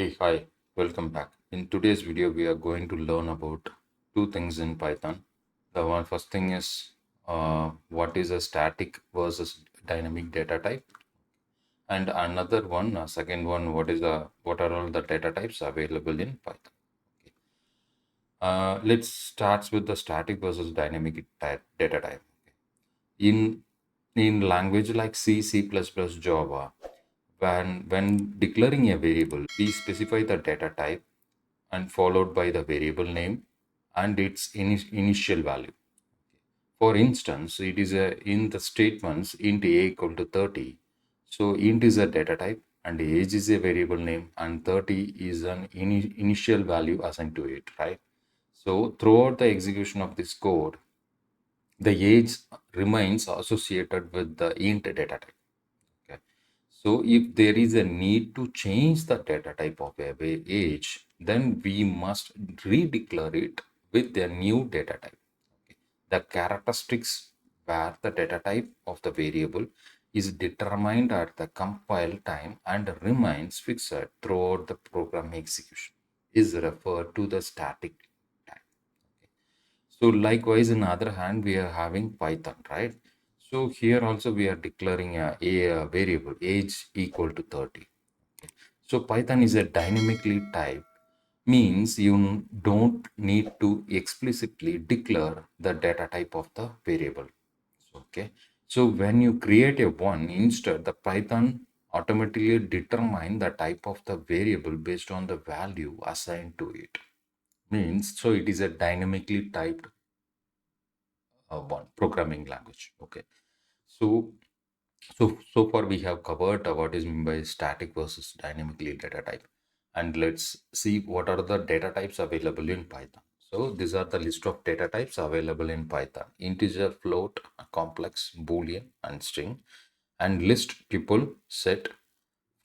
Hey, hi, welcome back. In today's video, we are going to learn about two things in Python. First thing is what is a static versus dynamic data type, and another one, second one, what are all the data types available in Python. Okay. Let's start with the static versus dynamic data type. In language like C, C++, Java, when declaring a variable, we specify the data type and followed by the variable name and its initial value. For instance, it is in the statements int a equal to 30. So int is a data type and age is a variable name and 30 is an initial value assigned to it, right? So throughout the execution of this code, the age remains associated with the int data type. Okay. So if there is a need to change the data type of a age, then we must redeclare it with a new data type. Okay. The characteristics where the data type of the variable is determined at the compile time and remains fixed throughout the program execution is referred to the static type. Okay. So likewise, in other hand, we are having Python, right? So here also we are declaring a variable age equal to 30. Okay. So Python is a dynamically typed, means you don't need to explicitly declare the data type of the variable. Okay. So when you create a one, instead the Python automatically determine the type of the variable based on the value assigned to it. Means so it is a dynamically typed one programming language. Okay. So far we have covered what is meant by static versus dynamically data type, and let's see what are the data types available in Python. So these are the list of data types available in Python: integer, float, complex, boolean, and string, and list, tuple, set,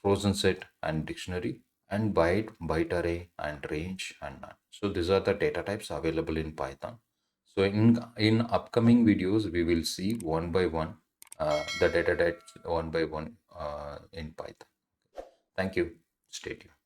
frozen set, and dictionary, and byte, byte array, and range, and none. So these are the data types available in Python. So in upcoming videos, we will see one by one the data types one by one in Python. Thank you. Stay tuned.